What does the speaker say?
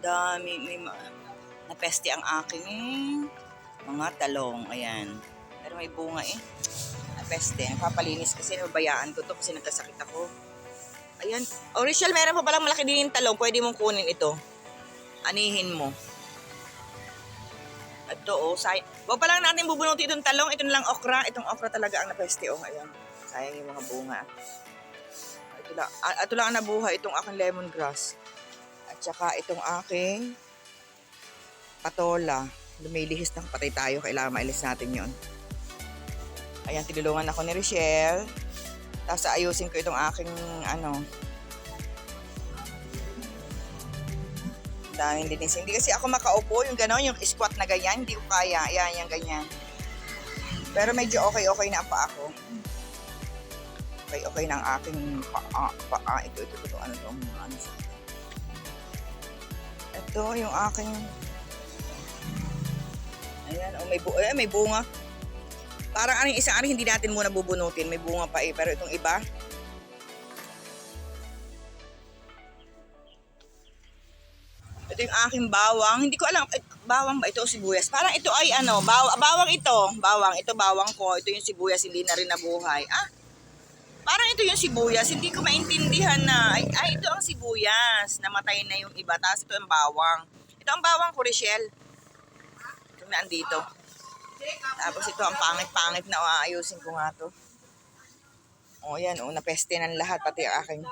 dami. Napeste ang aking mga talong. Ayan. Pero may bunga eh. Napeste. Napapalinis kasi nababayaan ko to kasi nagkasakit ako. Ayan. Oh, Richelle, meron pa palang malaki din yung talong. Pwede mong kunin ito. Anihin mo. Ito oh. Huwag pa lang natin bubunutin itong talong. Ito na lang okra. Itong okra talaga ang napeste. Oh, ayan. Sayang yung mga bunga. Ito lang ang nabuhay. Itong aking lemongrass. At saka itong aking patola. Lumilihis na patay tayo. Kailangan mailis natin yon. Ayan, tinulungan ako ni Richelle. Tapos ayusin ko itong aking daming linis. Hindi kasi ako makaupo. Yung gano'n, yung squat na ganyan. Hindi ko kaya. Ayan, yung ganyan. Pero medyo okay na ang paa ko. Okay na ang aking paa. Ito. Ano to? Ito, yung aking... Ayan, oh, may bunga. Parang isang hindi natin muna bubunutin. May bunga pa eh. Pero itong iba, ito yung aking bawang. Hindi ko alam, bawang ba ito o sibuyas? Parang ito ay bawang ito. Ito bawang ko. Ito yung sibuyas, hindi na rin nabuhay. Parang ito yung sibuyas. Hindi ko maintindihan na. Ito ang sibuyas. Namatay na yung iba. Tapos ito ang bawang. Ito ang bawang ko, Richelle. Ito na andito. Tapos ito ang pangit na aayusin ko nga to. O yan, napeste ng lahat, pati ang aking